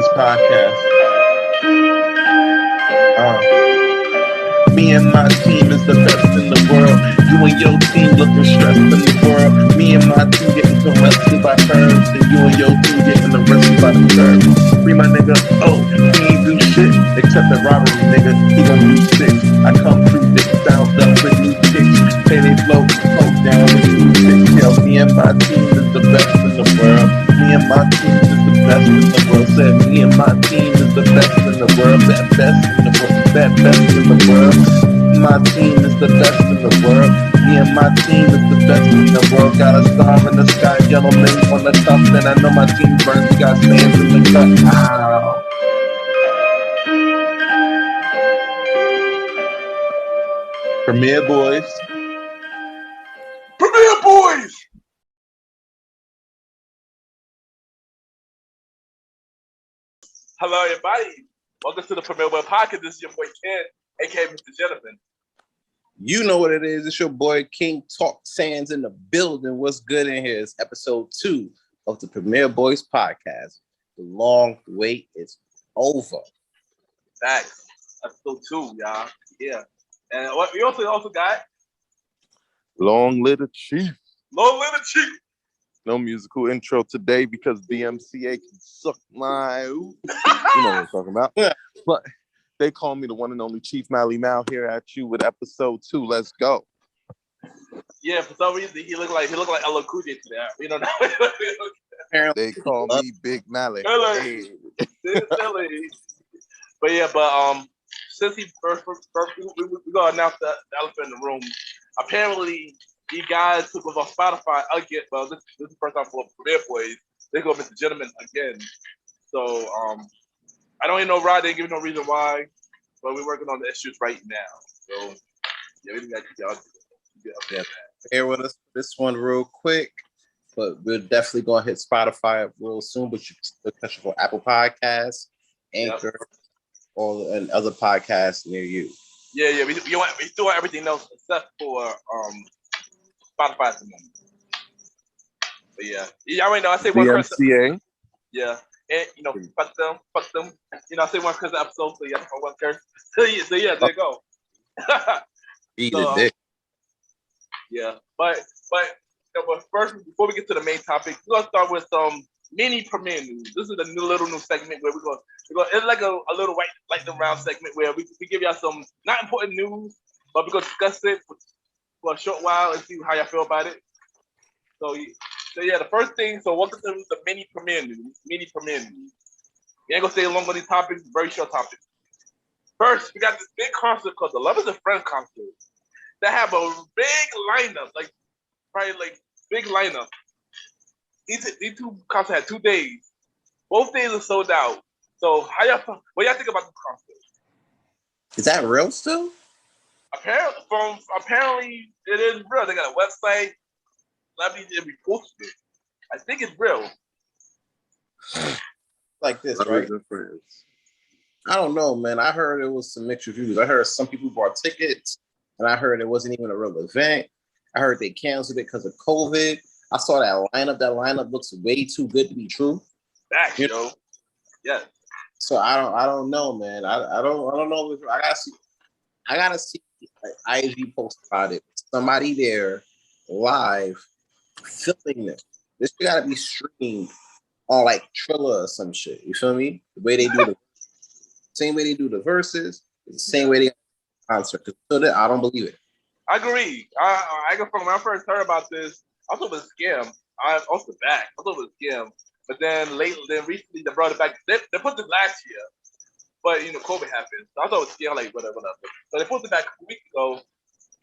Boys podcast. Me and my team is the best in the world. You and your team looking stressed in the world. Me and my team getting some rescued by birds, and you and your team getting the rescued by the birds. Free my nigga, oh, he ain't do shit except the robbery, nigga. He gon' do six. I come through this sound up with new kicks. Pay they flow, poke down with new six. Yo, me and my team is the best in the world. Me and my team is the best in the world. Said me and my team is the best in the world. That best in the world. That best in the world. My team is the best in the world. Me and my team is the best in the world. Got a star in the sky, yellow link on the top. And I know my team burns. We got stands in the cut. Ow. Premier Boys. Premier Boys! Hello, everybody. Welcome to the Premier Boy Podcast. This is your boy Ken, aka Mr. Gentleman. You know what it is. It's your boy King Talk Sands in the building. What's good in here? It's episode 2 of the Premier Boys podcast. The long wait is over. Thanks. Episode 2, y'all. Yeah. And what we also got Long Live the Chief. Long Live the Chief. No musical intro today because DMCA can suck my ooh. You know what I'm talking about. But they call me the one and only Chief Malimal here at you with episode 2. Let's go. Yeah, for some reason he looked like Ella Cool J today. We don't know. They call me Big Mally. Hey. But since he first we're gonna announce the elephant in the room. Apparently, you guys took over Spotify again. Well, this is the first time for Premier Boys. They go Mr. Gentleman again. So I don't even know why. They didn't give no reason why, but we're working on the issues right now. So yeah, we got y'all. Bear with us for this one real quick, but we're definitely gonna hit Spotify real soon. But you can still catch it for Apple Podcasts, Anchor, and other podcasts near you. Yeah. We still want everything else except for Spotify at the moment. But yeah, y'all already know. I say one person. DMCA. Yeah. And fuck them. I say one curse episode, so yeah, one curse. So yeah, there you go. Eat a dick. Yeah, but first, before we get to the main topic, we're gonna start with some mini premiere news. This is a little new segment where we're gonna it's like a little white lightning round segment where we give y'all some not important news, but we're gonna discuss it for a short while and see how y'all feel about it. So yeah, the first thing. So welcome to the mini premiere news. We ain't gonna stay long on these topics. Very short topics. First, we got this big concert called the Lovers and Friends concert. That have a big lineup, big lineup. These two concerts had 2 days. Both days are sold out. So what y'all think about the concert? Is that real still? Apparently it is real. They got a website. Celebrities and reposted it. I think it's real. Like this, right? I don't know, man. I heard it was some mixed reviews. I heard some people bought tickets, and I heard it wasn't even a real event. I heard they canceled it because of COVID. I saw that lineup. That lineup looks way too good to be true. Back, yo. Yeah. So I don't know, man. I don't know. I gotta see like IG post about it. Somebody there live filming this. This gotta be streamed on like Triller or some shit. You feel me? The way they do the same way they do the verses, the same way they concert. So that I don't believe it. I agree. I go from when I first heard about this, I thought it was a scam. I thought it was a scam. But then recently they brought it back. They put this last year, but COVID happened. So I thought it was a scam, like whatever. So they put it back a week ago,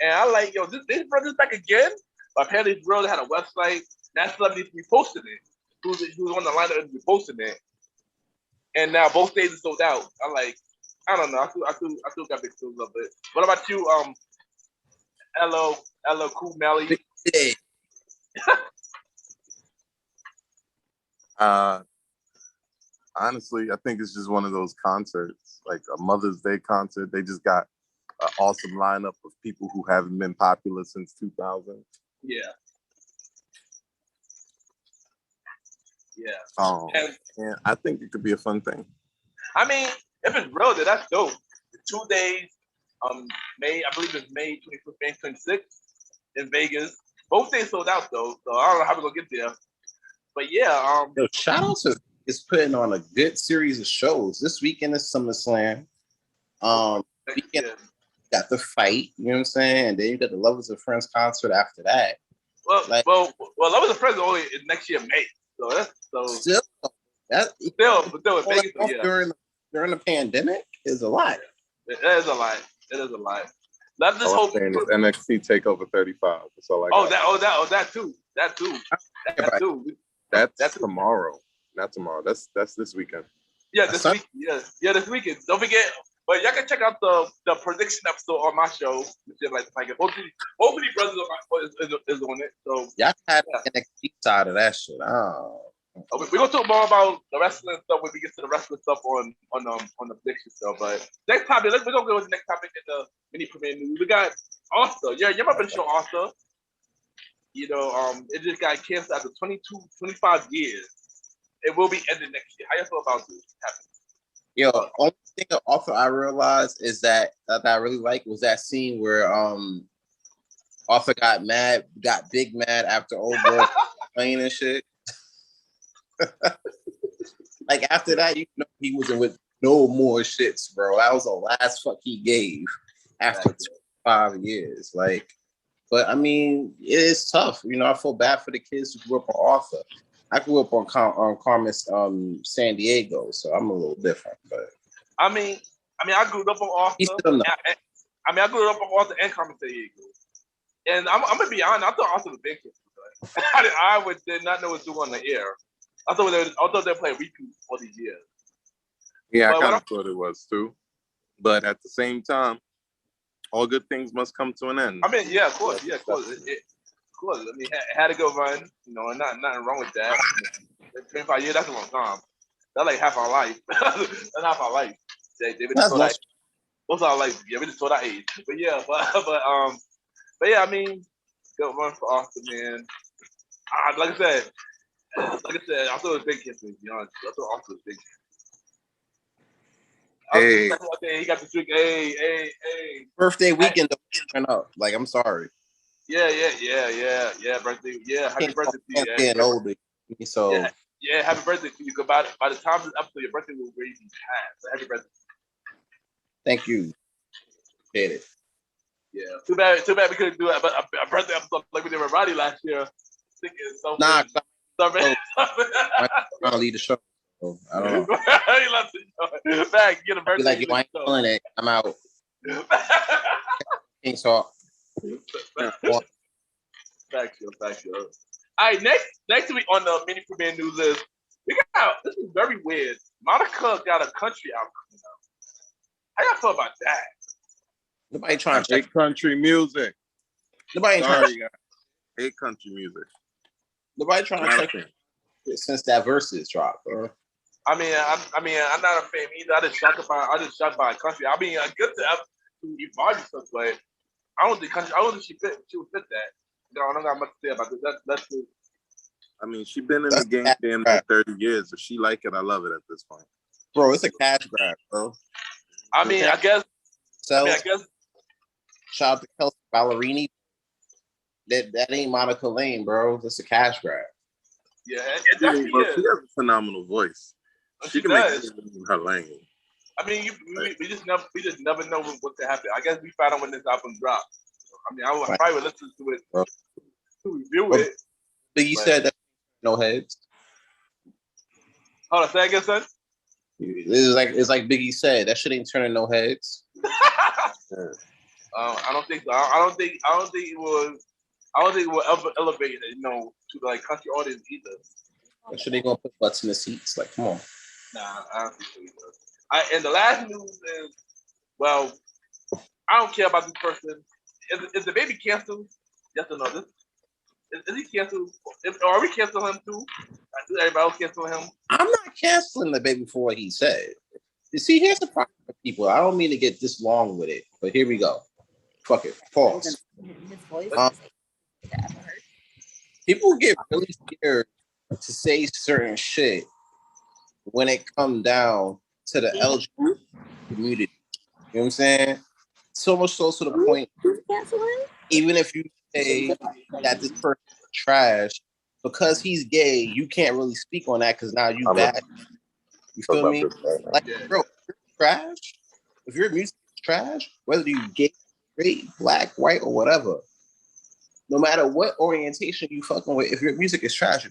and I like, they brought this back again. But apparently it's real. They had a website. That celebrity reposted it. Who's on the lineup and reposting it. And now both days are sold out. I'm like, I don't know. I still got big feelings of it. What about you, Hello, Cool Melly? Honestly, I think it's just one of those concerts, like a Mother's Day concert. They just got an awesome lineup of people who haven't been popular since 2000. Yeah. Yeah. Oh, yeah, I think it could be a fun thing. I mean, if it's real, then that's dope. The 2 days, May, I believe it's May 25th, May 26th in Vegas. Both days sold out though, so I don't know how we're gonna get there. But yeah, Yo, shout out to is putting on a good series of shows. This weekend is SummerSlam. Weekend yeah. got the fight, you know what I'm saying? And then you got the Lovers and Friends concert after that. Well, Like- well, Love is a President only is next year May, so that's Still, that still in Vegas, so yeah. during the pandemic is a lot. It is a lot. It is a lot. Let's just All I'm hope. saying is NXT Takeover 35. That's all I got. That too. That too. That's tomorrow. Not tomorrow. That's this weekend. Yeah, this week. Yeah, this weekend. Don't forget. But y'all can check out the prediction episode on my show. Hopefully, brothers is on it. So Y'all had NXT side of that shit. Oh. we're gonna talk more about the wrestling stuff when we get to the wrestling stuff on the prediction stuff. But next topic, we're gonna go with the next topic in the mini premiere news. We got Arthur. Yeah, you remember the show Arthur? You know, it just got canceled after 25 years. It will be ended next year. How you feel about this happening? Yo, only thing of Arthur I realized is that I really like was that scene where Arthur got big mad after old boy playing and shit. Like after that, you know he wasn't with no more shits, bro. That was the last fuck he gave after 5 years. Like, but I mean, it is tough. You know, I feel bad for the kids who grew up on Arthur. I grew up on Carmen, San Diego, so I'm a little different. But I mean, I grew up on Arthur. I grew up on Arthur and Carmen San Diego. And I'm gonna be honest, I thought Arthur was big. I did not know what to do on the air. I thought they were playing repeats all these years. Yeah, I kind of thought it was too. But at the same time, all good things must come to an end. I mean, yeah, of course. Of course. I mean, it had a good run, you know, and nothing wrong with that. 25 years, that's a long time. That's like half our life. That's half our life. What's our life? Yeah, we just told our age. But yeah, but yeah, I mean, good run for Austin, man. Like I said, I thought it was big kiss, to be honest. I thought Austin was big. Hey, he got the drink. Hey. birthday weekend turn up. Like, I'm sorry. Yeah. Birthday. Yeah, happy birthday to you. Getting older. So yeah, happy birthday to you. By the time this episode, your birthday will already be past. So happy birthday. Thank you. Appreciate it. Yeah. Too bad we couldn't do a birthday episode like we did with Roddy last year. Nah, sorry. I'm trying to lead the show. So I don't know. He left it. Back, get a birthday. Like, you ain't feeling it. I'm out. King Salt. Thank you. All right, next week on the mini premiere news is this is very weird. Monica got a country album coming out. How y'all feel about that? Nobody trying to hate country music. Nobody trying to hate country music. Nobody trying to check it since that versus drop, bro. I mean, I'm not a fan either. I just shocked by a country. I mean, good to evolve stuff, but I don't think she would fit that. No, I don't got much to say about this. That's true. I mean, she's been in the game damn near 30 years. If she like it, I love it at this point. Bro, it's a cash grab, bro. I mean, I guess. Shout out to Kelsey Ballerini. That ain't Monica Lane, bro. It's a cash grab. Yeah, it definitely is. She has a phenomenal voice. She can make it in her lane. I mean, we just never know what could happen. I guess we found out when this album dropped. I mean, I probably would listen to it to review it. Biggie said that no heads. Hold on, say again, son. It's like Biggie said, that shit ain't turning no heads. I don't think so. I don't think it was. I don't think it will ever elevate it, to like country audience either. That shit ain't gonna put butts in the seats. Like, come on. Nah, I don't think so either. And the last news is, well, I don't care about this person. Is the baby canceled? Yes or no? Is he canceled? Are we canceling him too? Is everybody else canceling him? I'm not canceling the baby for what he said. You see, here's the problem with people. I don't mean to get this long with it, but here we go. Fuck it. Pause. People get really scared to say certain shit when it come down to the LGBT community. You know what I'm saying? So much so to the point, even if you say that this person is trash, because he's gay, you can't really speak on that because now you bad. You feel me? Like, bro, if you're trash, if your music is trash, whether you gay, straight, black, white, or whatever, no matter what orientation you fucking with, if your music is trash,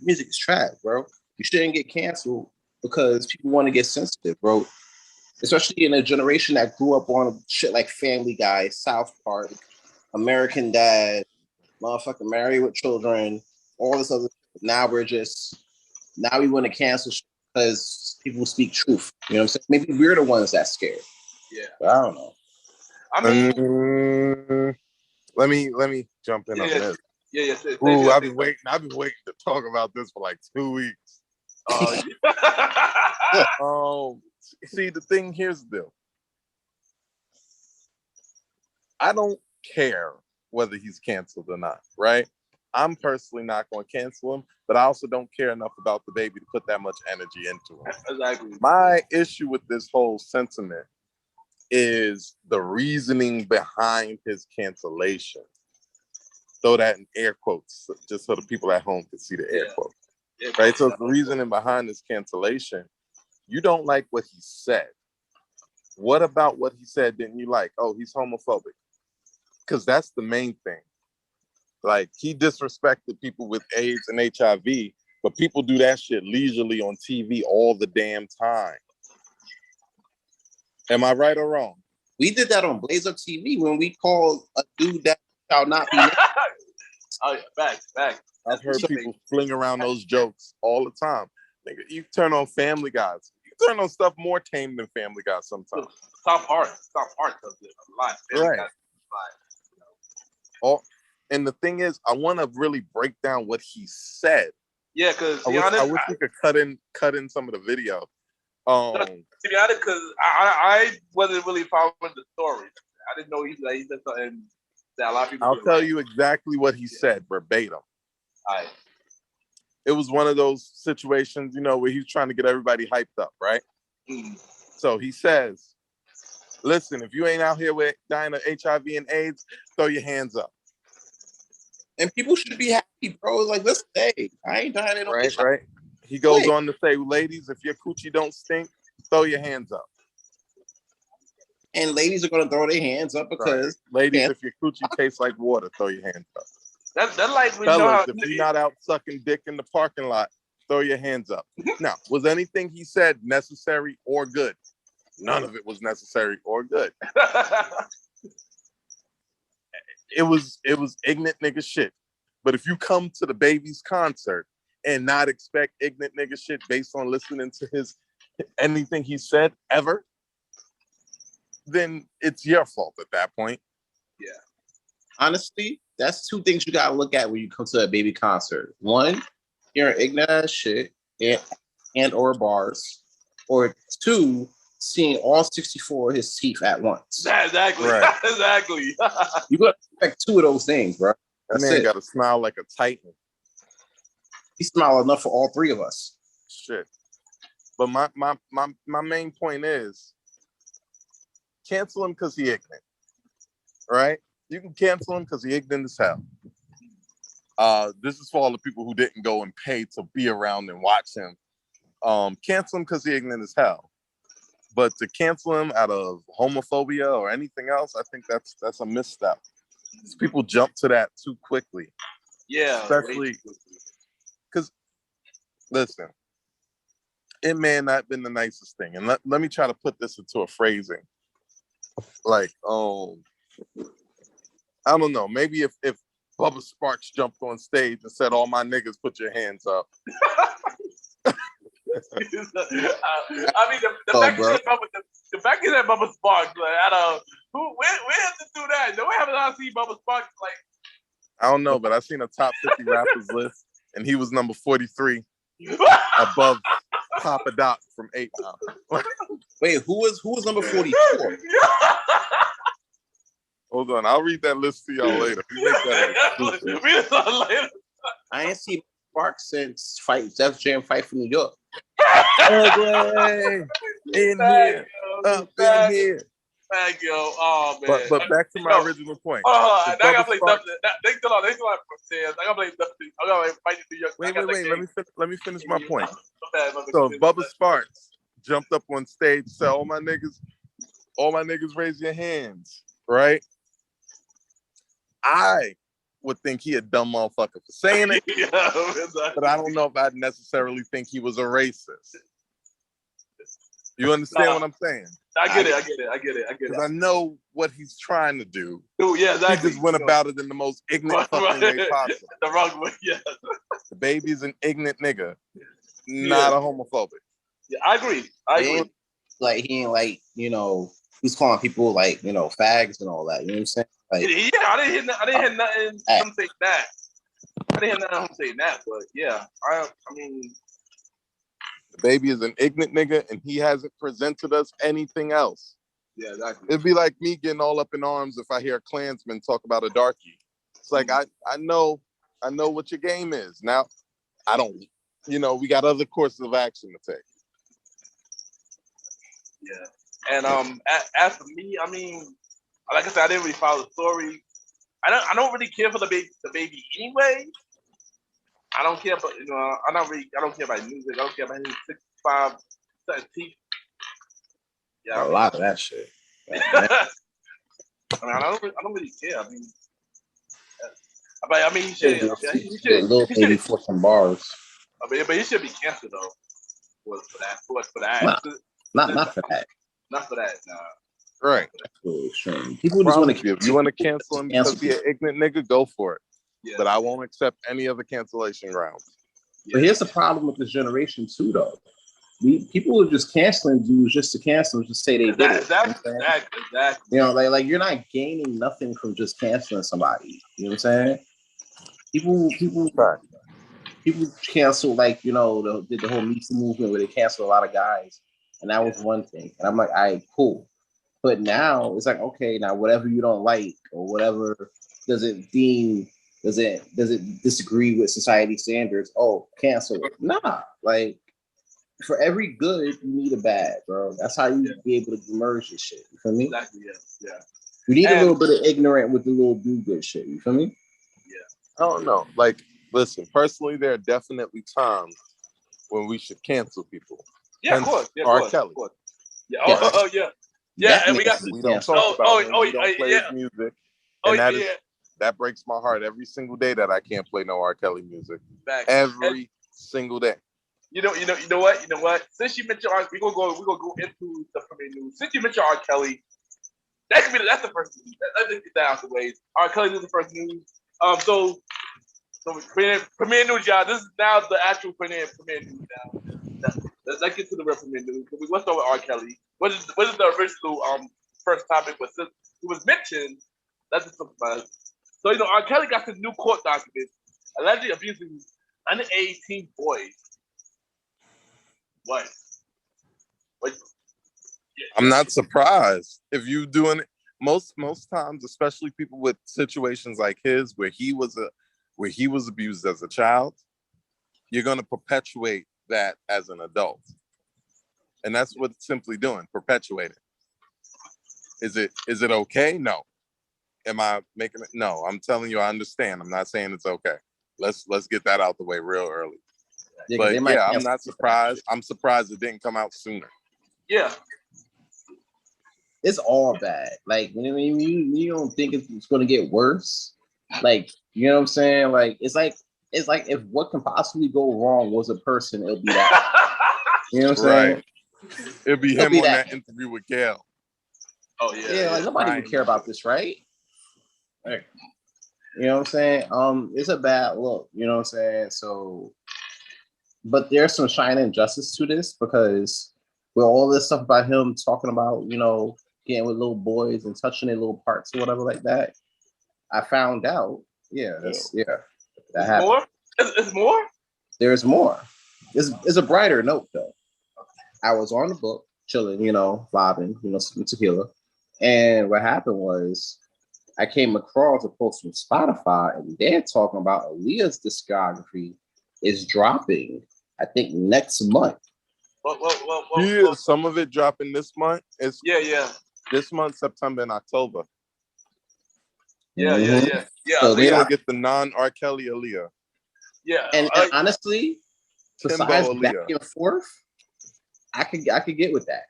bro. You shouldn't get canceled because people want to get sensitive, bro. Especially in a generation that grew up on shit like Family Guy, South Park, American Dad, motherfucking Married with Children, all this other shit. Now we want to cancel because people speak truth. You know what I'm saying? Maybe we're the ones that scared. Yeah. But I don't know. I mean, let me jump in on this. Yeah. Ooh, I've been waiting to talk about this for like 2 weeks. See, the thing here's the deal. I don't care whether he's canceled or not, right? I'm personally not going to cancel him, but I also don't care enough about the baby to put that much energy into him. Exactly. My issue with this whole sentiment is the reasoning behind his cancellation. Throw that in air quotes, just so the people at home can see the air quotes. Right? So the reasoning behind his cancellation, you don't like what he said. What about what he said didn't you like? Oh, he's homophobic. Because that's the main thing. Like, he disrespected people with AIDS and HIV, but people do that shit leisurely on TV all the damn time. Am I right or wrong? We did that on Blaze Up TV when we called a dude that shall not be. Oh, yeah, back. I've heard people fling around those jokes all the time. Nigga, you turn on Family Guys. You turn on stuff more tame than Family Guy sometimes. Top art does it a lot. Right. Oh, and the thing is, I want to really break down what he said. Yeah, because I wish we could cut in some of the video. To be honest, because I wasn't really following the story. I didn't know he said something that a lot of people. I'll tell you exactly what he said verbatim. Right. It was one of those situations, where he's trying to get everybody hyped up, right? Mm. So he says, listen, if you ain't out here with dying of HIV and AIDS, throw your hands up. And people should be happy, bro. Like, let's say, I ain't dying of HIV. Right. He goes on to say, ladies, if your coochie don't stink, throw your hands up. And ladies are going to throw their hands up because... Right. Ladies, if your coochie tastes like water, throw your hands up. That's like we Fellas, know how, if you're not out sucking dick in the parking lot, throw your hands up. Now, was anything he said necessary or good? None of it was necessary or good. It was ignorant nigga shit. But if you come to the baby's concert and not expect ignorant nigga shit based on listening to anything he said ever, then it's your fault at that point. Yeah. Honestly, that's two things you gotta look at when you come to a baby concert. One, you're ignorant as shit and or bars. Or two, seeing all 64 of his teeth at once. Exactly. Right. Exactly. You gotta expect two of those things, bro. That man got to smile like a titan. He smiled enough for all three of us. Shit. But my main point is, cancel him because he ignorant. Right? You can cancel him because he ignorant as hell. This is for all the people who didn't go and pay to be around and watch him. Cancel him because he ignorant as hell. But to cancel him out of homophobia or anything else, I think that's a misstep. People jump to that too quickly. Yeah. Especially because, listen, it may not have been the nicest thing. And let me try to put this into a phrasing. Like, I don't know. Maybe if Bubba Sparks jumped on stage and said, all my niggas put your hands up. I mean, the fact is that Bubba Sparks, like, I don't know, where has to do that? No, we haven't seen Bubba Sparks, like. I don't know, but I seen a top 50 rappers list, and he was number 43, above Papa Doc from 8 Mile. Wait, who was number 44? Hold on, I'll read that list to y'all later. Read it later. I ain't see Sparks since Def Jam Fight for New York. Segway in here, up in here. Thank you. Oh man. But back to my original point. I The gotta Bubba play Sparks- Dustin. They still on Sayers. I gotta play Dustin. I gotta fight New York. Wait. Let me finish my point. Okay, So if Bubba Sparks jumped up on stage, said, all my niggas, raise your hands, right? I would think he a dumb motherfucker for saying it, exactly. but I don't know if I'd necessarily think he was a racist. You understand what I'm saying? I get it. Because I know what he's trying to do. Dude, yeah, exactly. He just went about it in the most ignorant fucking way possible. The wrong way, yeah. The baby's an ignorant nigga, not a homophobic. Yeah, I agree. He ain't like, you know, he's calling people like, you know, fags and all that. You know what I'm saying? Like, yeah, I didn't hear nothing from saying that. I didn't hear nothing from saying that, but yeah, I mean, the baby is an ignorant nigga, and he hasn't presented us anything else. Yeah, exactly. It'd be like me getting all up in arms if I hear a Klansman talk about a darkie. It's like I know what your game is. Now, I don't. You know, we got other courses of action to take. Yeah, and as for me, I mean, like I said, I didn't really follow the story. I don't really care for the baby anyway. I don't care about, you know, I don't care about music. I don't care about his 65 teeth. Yeah, a lot of that shit. I mean, I don't really care. I mean, he should. Little baby for some bars. I mean, but he should be canceled though. For that. Not for that. Not for that. Nah. Right. People just want to. If you want to cancel him because he's an ignorant nigga, go for it. Yeah. But I won't accept any other cancellation grounds. Yeah. But here's the problem with this generation too, though. People are just canceling dudes just to cancel them, just say they did it. Exactly. You know, like you're not gaining nothing from just canceling somebody. You know what I'm saying? People cancel, like, you know, did the whole Me Too movement where they canceled a lot of guys, and that was one thing. And I'm like, all right, cool. But now it's like, okay, now whatever you don't like or whatever doesn't disagree with society standards, oh, cancel it. Nah, like for every good, you need a bad, bro. That's how you be able to merge this shit. You feel me? Exactly, yeah. You need a little bit of ignorant with the little do good shit. You feel me? Yeah. I don't know. Like, listen, personally, there are definitely times when we should cancel people. Yeah, of course. Yeah, R. Kelly. Of course. Yeah. Oh, yeah. Yeah, and we don't talk about him. We don't play his music. And that breaks my heart every single day that I can't play no R. Kelly music. Every single day. You know what? Since you mentioned R, we're gonna go into the premiere news. Since you mentioned R. Kelly, that's the first news. Let's get that out the way. R. Kelly is the first news. So premiere news, y'all. This is now the actual premiere news now. Let's get to the real premiere news. Let's start with R. Kelly. What is the original first topic? But since it was mentioned, let's just talk about it. So, you know, R. Kelly got some new court documents allegedly abusing under 18 boys. What? I'm not surprised if you doing it. Most times, especially people with situations like his, where he was abused as a child, you're gonna perpetuate that as an adult, and that's what it's simply doing, perpetuating. Is it okay? No. Am I making it? No. I'm telling you, I understand. I'm not saying it's okay. Let's get that out the way real early. Yeah, but yeah, I'm not surprised. I'm surprised it didn't come out sooner. Yeah. It's all bad. Like, when you don't think it's going to get worse, like, you know what I'm saying? Like, it's like if what can possibly go wrong was a person, it'll be that. You know what I'm saying? Right. It'll be him on that interview with Gail. Oh yeah. Yeah, like nobody would care about this, right? Like, you know what I'm saying? It's a bad look. You know what I'm saying? So, but there's some shining justice to this, because with all this stuff about him talking about, you know, getting with little boys and touching their little parts or whatever like that, I found out. That happened. More? It's more? There's more. It's a brighter note though. I was on the book, chilling, you know, vibing, you know, some tequila, and what happened was I came across a post from Spotify, and they're talking about Aaliyah's discography is dropping. I think next month. Yeah, some of it dropping this month. It's yeah. This month, September and October. Yeah. So We're gonna get the non-R. Kelly Aaliyah. Yeah, and honestly, besides Timbo back Aaliyah. and forth, I could get with that.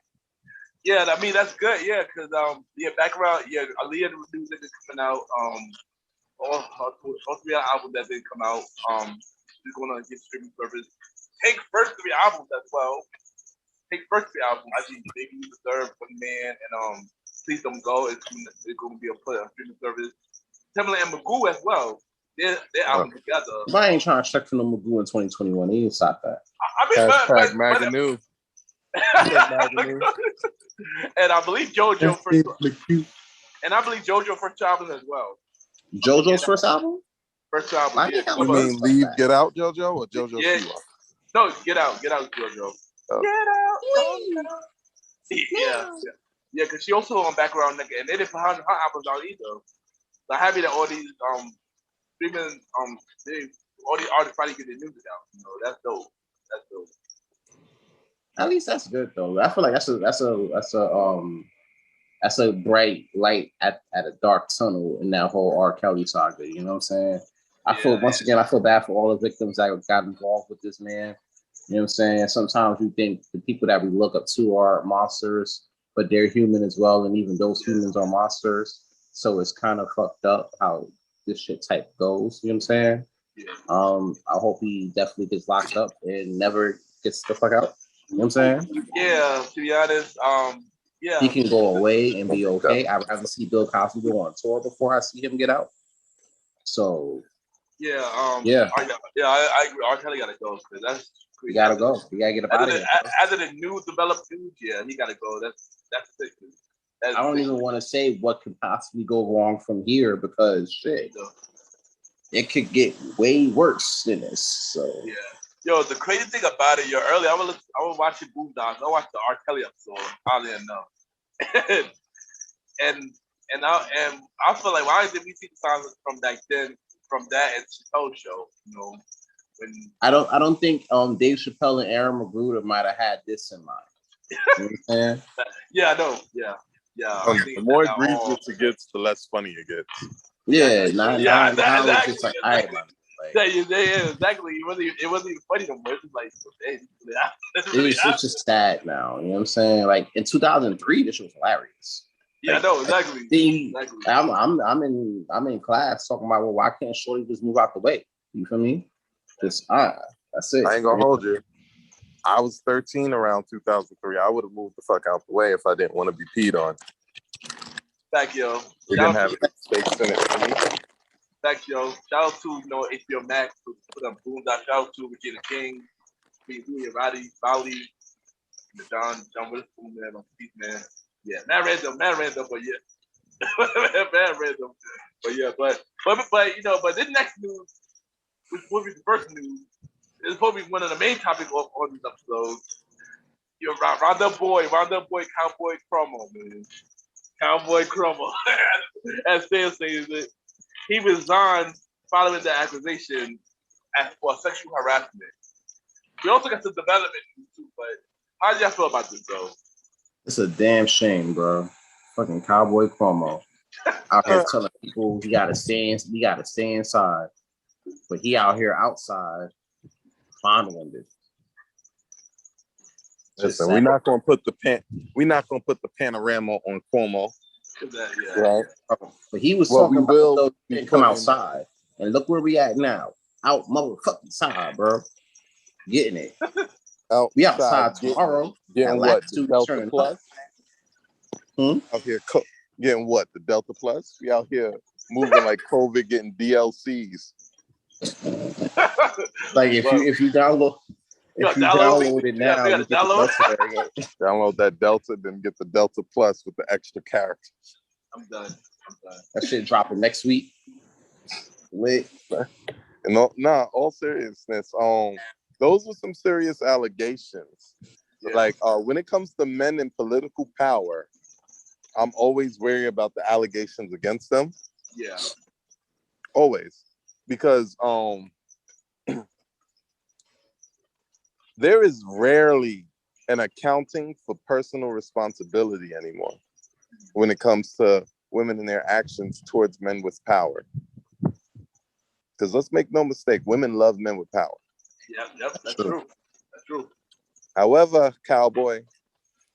Yeah, I mean that's good. Yeah, because background. Yeah, Aaliyah new nigga coming out. All 3 albums that did come out. She's gonna get streaming service. Take first 3 albums as well. Take first 3 albums. I think Baby You Deserve, One Man, and Please Don't Go. It's gonna be a streaming service. Timbaland and Magoo as well. Their album together. I ain't trying to check for no Magoo in 2021. He didn't stop that. I mean, Hashtag Maganu. And I believe JoJo first. And I believe JoJo first album as well. JoJo's first album? First album. You mean Leave, Get Out, JoJo, or JoJo Siwa? No, Get Out, JoJo. Get out. Yeah, because she also on background nigga, and they didn't put her albums out either. So I'm happy that all these streaming all these artists finally get their music out. You know, that's dope. At least that's good though. I feel like that's a bright light at a dark tunnel in that whole R. Kelly saga. You know what I'm saying? I feel bad for all the victims that got involved with this man. You know what I'm saying? Sometimes we think the people that we look up to are monsters, but they're human as well, and even those humans are monsters. So it's kind of fucked up how this shit type goes. You know what I'm saying? Yeah. I hope he definitely gets locked up and never gets the fuck out. You know what I'm saying? Yeah, to be honest, yeah. He can go away and be okay. I'd rather see Bill Cosby go on tour before I see him get out. So I agree. R. Kelly gotta go because that's he gotta go. He gotta get up out of here. After the new developed dude, yeah, he gotta go. That's sick. I don't even want to say what could possibly go wrong from here because shit, it could get way worse than this. So yeah. Yo, the crazy thing about it, earlier I was watching Boondocks. I watched the R. Kelly episode. I didn't know. and I feel like why did we see the songs from back then, from that and Chappelle show? You know, when I don't think Dave Chappelle and Aaron McGruder might have had this in mind. You know what I'm saying? Yeah, I know. Yeah. The more egregious it gets, the less funny it gets. Yeah, now it's just like, all right, man. Exactly. It wasn't even funny no more. It was like, it's just sad now. You know what I'm saying? Like in 2003, this was hilarious. Yeah, like, no, exactly. I'm in class talking about, well, why can't Shorty just move out the way? You feel me? Just that's it. I ain't gonna hold you. I was 13 around 2003. I would have moved the fuck out the way if I didn't want to be peed on. Back, yo. We didn't have any space in it for me. Back, yo. Shout out to HBO Max for them Boondocks. Shout out to Regina King, Roddy, Bali, John Witherspoon, man, on Peace, man. Yeah, man random, but yeah, man random, but yeah, but this next news, which will be the first news, is probably one of the main topics on this episode. Round up boy, Cowboy Cuomo, man. Cowboy Cuomo, as Sam says it. He resigned following the accusation for sexual harassment. We also got some development news too, but how do y'all feel about this, though? It's a damn shame, bro. Fucking Cowboy Cuomo out here telling people we gotta stay inside, but he out here outside fondling it. Listen, we're not gonna put the panorama on Cuomo. Right. But he was talking about those didn't come outside. And look where we at now. Out motherfucking side, bro. Getting it. We outside tomorrow. Getting what? The Delta Plus? Out here getting what? The Delta Plus? We out here moving like COVID, getting DLCs. Like if you download it now, you get download that Delta, then get the Delta Plus with the extra characters. I'm done. That shit dropping next week. Lit. And all seriousness, those were some serious allegations. Yeah. Like when it comes to men in political power, I'm always wary about the allegations against them. Yeah. Always. Because there is rarely an accounting for personal responsibility anymore when it comes to women and their actions towards men with power. Because let's make no mistake, women love men with power. Yep, that's true. That's true. However, cowboy,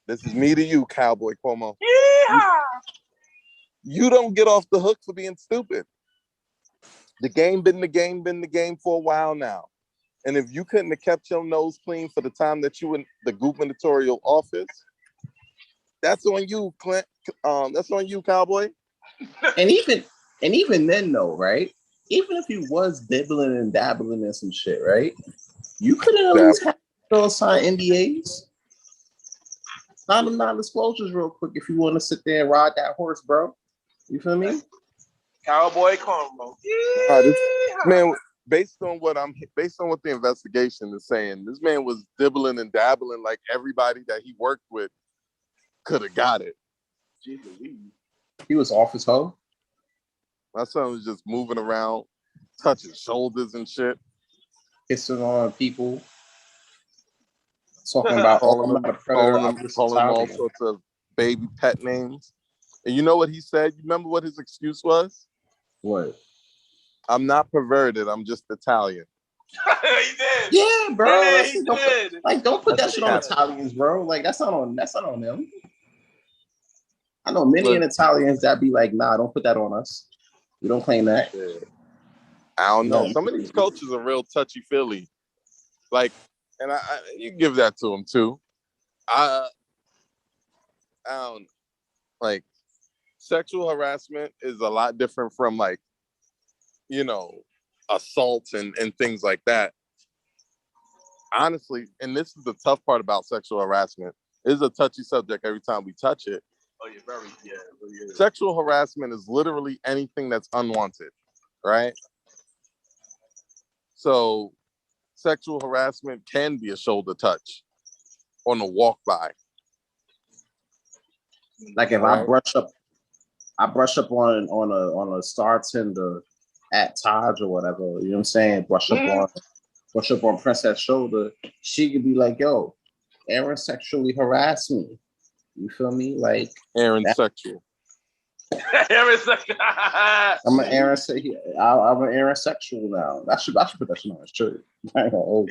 this is me to you, cowboy Cuomo. Yeah. You don't get off the hook for being stupid. The game been the game for a while now. And if you couldn't have kept your nose clean for the time that you in the gubernatorial office, that's on you, Clint. That's on you, cowboy. And even then though, right? Even if you was dibbling and dabbling in some shit, right? You couldn't at least have girls sign NDAs. Sign them non-disclosures real quick if you want to sit there and ride that horse, bro. You feel me? Cowboy Cuomo. Man, based on what the investigation is saying, this man was dibbling and dabbling like everybody that he worked with could have got it. He was off his hoe. My son was just moving around, touching shoulders and shit, Kissing on people, talking about calling them all sorts of baby pet names. And you know what he said? You remember what his excuse was? What? I'm not perverted. I'm just Italian. He did. Yeah, bro. Yeah, he did. Don't put that shit on Italians, bro. Like that's not on them. I know many Italians that be like, nah, don't put that on us. We don't claim that. Yeah. I don't know. Some of these cultures are real touchy-feely. Like, and I you give that to them too. I don't like sexual harassment is a lot different from like, you know, assault and things like that. Honestly, and this is the tough part about sexual harassment. It is a touchy subject every time we touch it. Oh, you're very, yeah. Sexual harassment is literally anything that's unwanted, right? So sexual harassment can be a shoulder touch on a walk by. Like if I brush up on a star tender at Taj or whatever, you know what I'm saying? Brush up on Princess shoulder, she could be like, yo, Aaron sexually harassed me. You feel me? Like Aaron sexual. Aaron sexual. I'm an Aaron sexual now. I should put that shit on his shirt. I ain't gonna hold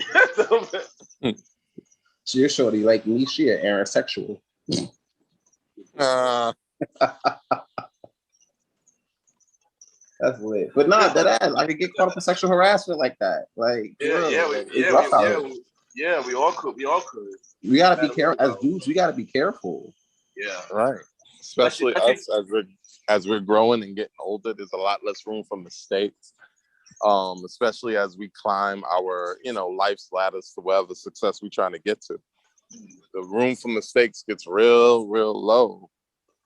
it. She a shorty like me, she an Aaron sexual. That's lit. But nah, that ass, I could get caught up in sexual harassment like that. Like, we all could. We gotta be careful as dudes. We gotta be careful. Yeah, right. Especially us as we're growing and getting older. There's a lot less room for mistakes. Especially as we climb our, life's ladders to whatever success we're trying to get to. The room for mistakes gets real, real low.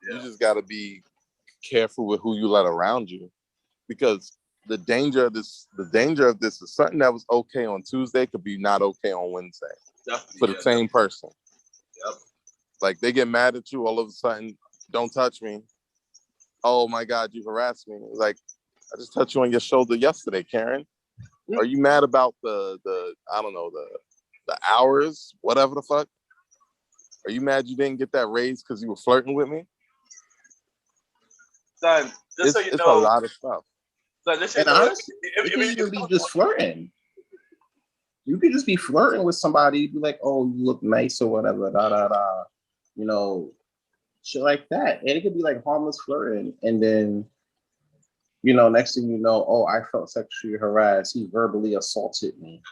Yeah. You just gotta be careful with who you let around you, because the danger of this is something that was okay on Tuesday could be not okay on Wednesday. Definitely, for the same person. Yep. Like they get mad at you all of a sudden, don't touch me. Oh my God, you harassed me. Like, I just touched you on your shoulder yesterday, Karen. Are you mad about the hours, whatever the fuck? Are you mad you didn't get that raise because you were flirting with me? Son, it's a lot of stuff. Son, and honestly, it can even be just flirting. You could just be flirting with somebody, be like, "Oh, you look nice" or whatever, shit like that. And it could be like harmless flirting, and then, next thing you know, oh, I felt sexually harassed. He verbally assaulted me.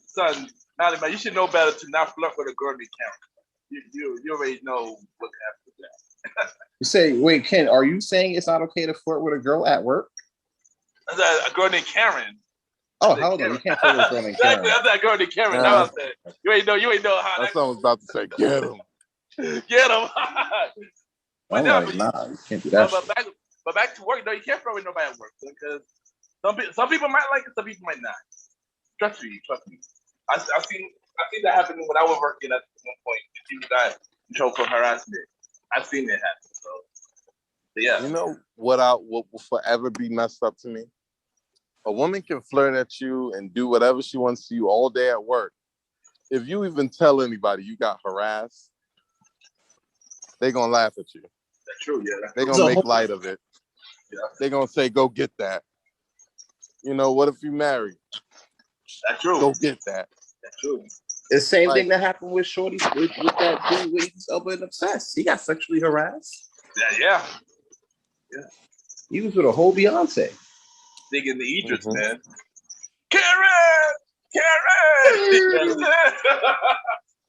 Son, Natalie, man, you should know better to not flirt with a girl named Karen. You already know what happened with that. You say, wait, Ken, are you saying it's not okay to flirt with a girl at work? A girl named Karen. Oh, hell no, you can't flirt with a girl named Karen. That's that girl named Karen. Now I said, you ain't know how. That's what I was about to say. Get him. Get him. But nah, you can't do that. But back to work, though, you can't flirt with nobody at work, because some people might like it, some people might not. Trust me. I've seen that happen when I was working at one point. People got in trouble for harassment. I've seen it happen. So yeah. You know what will forever be messed up to me? A woman can flirt at you and do whatever she wants to you all day at work, if you even tell anybody you got harassed, they gonna laugh at you. That's true, yeah. They gonna make light of it. Yeah. They gonna say, "Go get that." You know, what if you married? That's true. Go get that. That's true. The same thing that happened with Shorty with that dude with Elba and Obsessed. He got sexually harassed. Yeah. He was with a whole Beyonce. Digging the Idris, Mhm. man. Karen!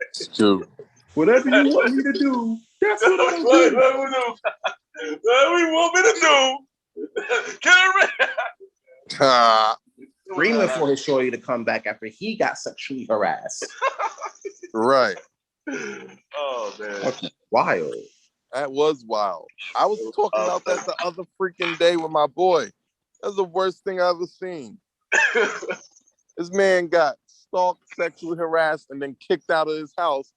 It's true. Whatever you want me to do, that's what I'm What doing. we want me to do. Karen! Screaming for his Shorty to come back after he got sexually harassed. Right. Oh, man. Fucking wild. That was wild. I was talking about that the other freaking day with my boy. That's the worst thing I ever seen. This man got stalked, sexually harassed, and then kicked out of his house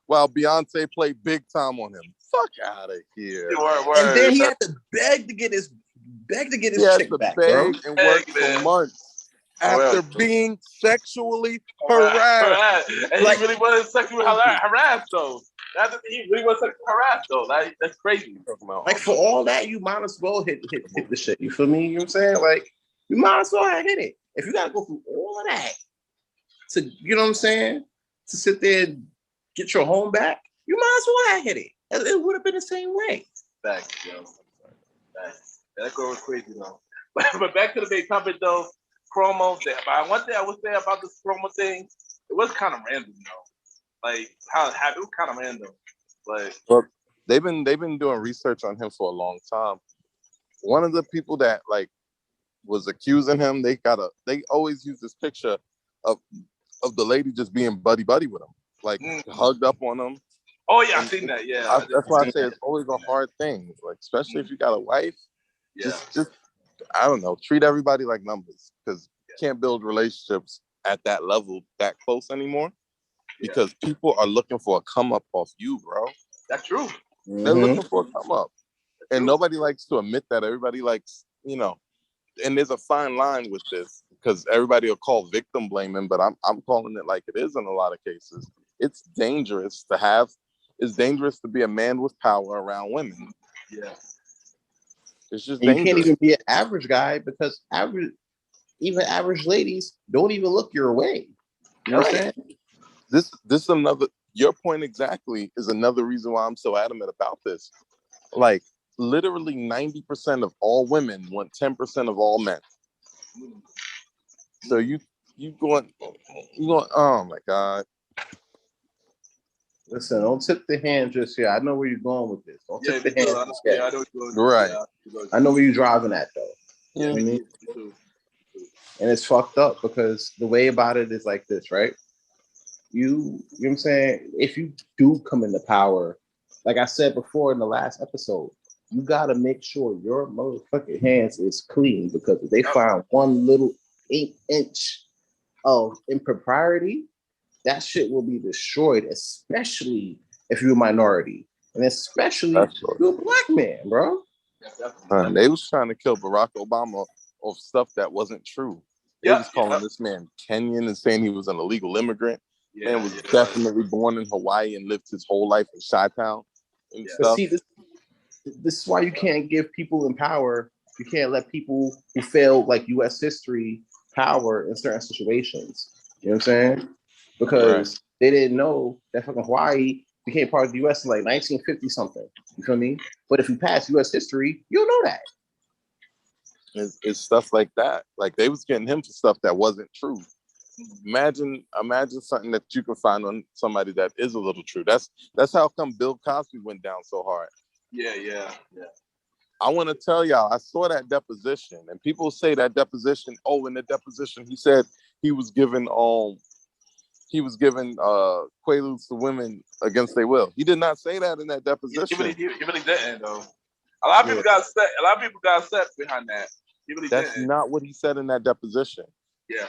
while Beyonce played big time on him. Fuck out of here. And then he had to beg to get his chick back, bro. And work for months after being sexually harassed. And he really wasn't sexually harassed, though. He really was sexually harassed, though. That's crazy. Like, for all that, you might as well hit the shit. You feel me? You know what I'm saying? Like, you might as well hit it. If you gotta go through all of that to, you know what I'm saying, to sit there and get your home back, you might as well hit it. It would have been the same way. Facts, yo. Facts. That girl was crazy, though. But back to the big topic, though. Cuomo. But one thing I would say about this Cuomo thing, it was kind of random, though. Like how it happened, it was kind of random. But they've been doing research on him for a long time. One of the people that like was accusing him, they always use this picture of the lady just being buddy with him, like hugged up on him. Oh yeah, I've seen that. Yeah, that's why I say it's always a hard thing, like especially if you got a wife. Yeah. Just I don't know, treat everybody like numbers, because you can't build relationships at that level that close anymore, because people are looking for a come up off you, bro. That's true. They're looking for a come up, and nobody likes to admit that. Everybody likes, you know, and there's a fine line with this, because everybody will call victim blaming, but I'm calling it like it is in a lot of cases. It's dangerous to be a man with power around women. Yeah. It's just and dangerous. you can't even be an average guy, because even average ladies don't even look your way. You know what I'm saying? This another, your point exactly is another reason why I'm so adamant about this. Like literally 90% of all women want 10% of all men. So you going, oh my God. Listen, don't tip the hand just yet. I know where you're going with this. Don't tip the hand just yet. I know what you're going. Right. I know where you're driving at, though. Yeah. You know what I mean? And it's fucked up, because the way about it is like this, right? You know what I'm saying? If you do come into power, like I said before in the last episode, you got to make sure your motherfucking hands is clean, because if they find one little 8-inch of impropriety, that shit will be destroyed, especially if you're a minority, and especially if you're a black man, bro. They was trying to kill Barack Obama of stuff that wasn't true. They was calling this man Kenyan and saying he was an illegal immigrant. Man was definitely born in Hawaii and lived his whole life in Chi-Town and stuff. But see, this is why you can't give people in power. You can't let people who failed like U.S. history power in certain situations. You know what I'm saying? Because they didn't know that fucking Hawaii became part of the U.S. in like 1950 something. You feel me? But if you pass U.S. history, you'll know that. It's stuff like that. Like they was getting him for stuff that wasn't true. Imagine something that you can find on somebody that is a little true. That's how come Bill Cosby went down so hard. Yeah. I want to tell y'all, I saw that deposition, and people say that deposition. Oh, in the deposition, he said he was given quaaludes to women against their will. He did not say that in that deposition. He really didn't, though. A lot of people got set. A lot of people got set behind that. He really That's didn't. not what he said in that deposition. Yeah.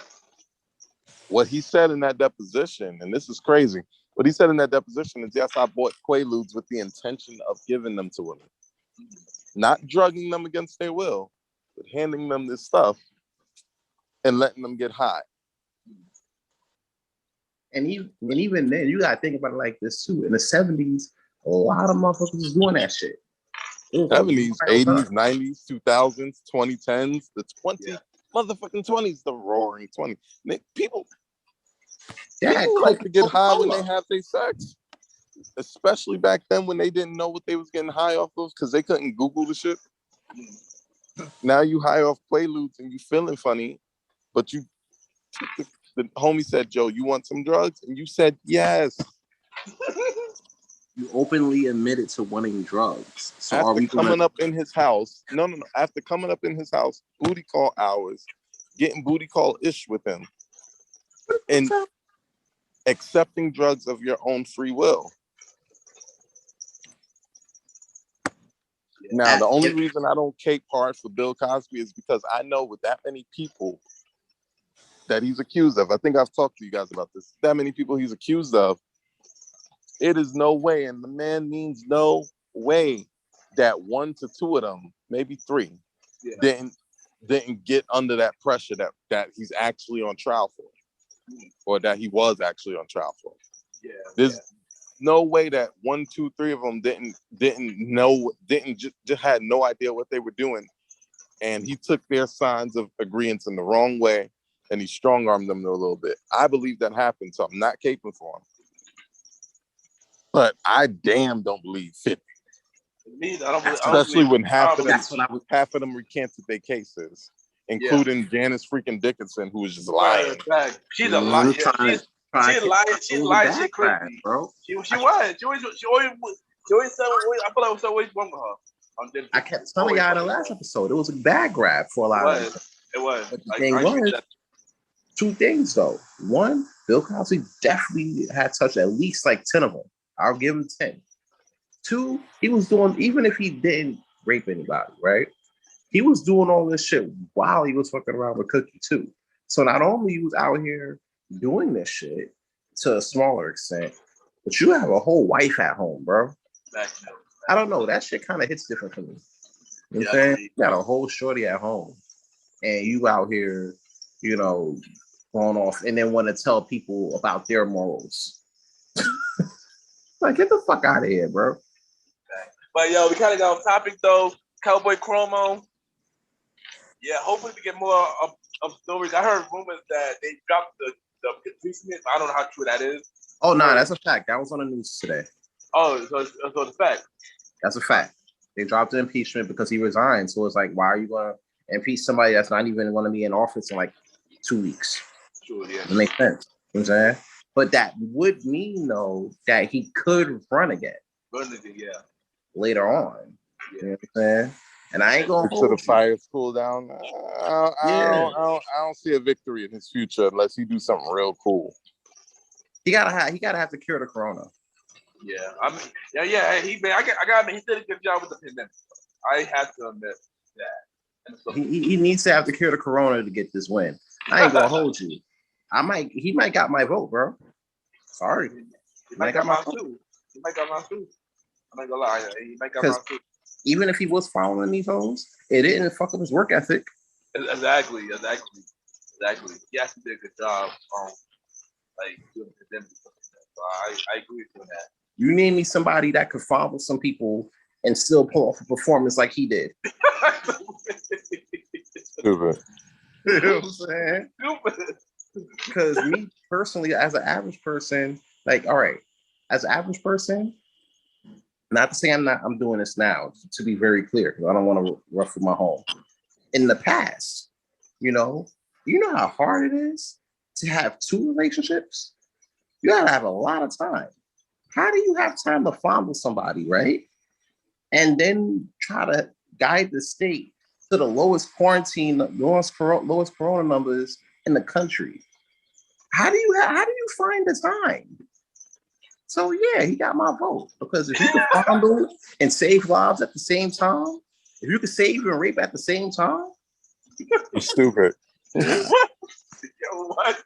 What he said in that deposition, and this is crazy, what he said in that deposition is, yes, I bought quaaludes with the intention of giving them to women. Not drugging them against their will, but handing them this stuff and letting them get high. And even then, you gotta think about it like this too. In the 70s, a lot of motherfuckers was doing that shit. 70s, 80s, 90s, 2000s, 2010s, the 20 motherfucking 20s, the roaring 20s. People like to get high when they have their sex. Especially back then when they didn't know what they was getting high off of because they couldn't Google the shit. Now you high off Quaaludes and you feeling funny, but you the homie said, Joe, you want some drugs? And you said yes. You openly admitted to wanting drugs. So after are we coming up in his house? No. After coming up in his house, booty call hours, getting booty call ish with him, and accepting drugs of your own free will. Now, the only reason I don't cape hard for Bill Cosby is because I know with that many people that he's accused of, I think I've talked to you guys about this, that many people he's accused of, it is no way, and the man means no way, that 1 to 2 of them, maybe 3, didn't get under that pressure that he's actually on trial for, or that he was actually on trial for. There's no way that 1, 2, 3 of them just had no idea what they were doing, and he took their signs of agreement in the wrong way, and he strong-armed them a little bit. I believe that happened, so I'm not caping for him. But I damn don't believe 50. Especially when half of them recanted their cases, including Janice freaking Dickinson, who was just lying. She's a liar. She's lying. She's crazy, bro. She always said, I feel like it was always wrong with her. I kept telling y'all in the last episode, it was a bad grab for a lot of them. It was. But the thing was, 2 things though. 1, Bill Cosby definitely had touched at least like 10 of them. I'll give him 10. 2, he was doing, even if he didn't rape anybody, right? He was doing all this shit while he was fucking around with Cookie too. So not only he was out here doing this shit to a smaller extent, but you have a whole wife at home, bro. I don't know. That shit kind of hits different for me. You know what I'm saying? You got a whole shorty at home, and you out here, going off, and then want to tell people about their morals. Like, get the fuck out of here, bro. But yo, we kind of got off topic though. Cowboy Cuomo. Yeah, hopefully we get more of stories. I heard rumors that they dropped the impeachment. I don't know how true that is. Oh no, that's a fact. That was on the news today. Oh, so it's a fact. That's a fact. They dropped the impeachment because he resigned. So it's like, why are you going to impeach somebody that's not even going to be in office in like 2 weeks? Sure, yeah. It makes sense. You know what I'm saying? But that would mean, though, that he could run again. Later on. Yeah. You know what I'm saying? And I ain't going to hold the fires cool down. I don't see a victory in his future unless he do something real cool. He gotta have to cure the corona. Yeah, I mean, yeah. He did a good job with the pandemic. I have to admit that. He needs to have to cure the corona to get this win. I ain't gonna hold you. He might got my vote, bro. Sorry. He might got mine too. I'm not gonna lie. He might got mine too. Even if he was following these hoes, it didn't fuck up his work ethic. Exactly. Yes, he did a good job. Doing the pandemic. So I agree with you on that. You name me somebody that could follow some people and still pull off a performance like he did. Stupid. You know what I'm saying? Stupid. Because me personally, as an average person, like, all right, as an average person, not to say I'm doing this now, to be very clear, because I don't want to ruffle my home. In the past, you know how hard it is to have 2 relationships? You gotta have a lot of time. How do you have time to fondle somebody, right? And then try to guide the state to the lowest corona numbers in the country? How do you find the time? So yeah, he got my vote, because if you can fondle and save lives at the same time, if you can save and rape at the same time, you're stupid. What? Yo, what?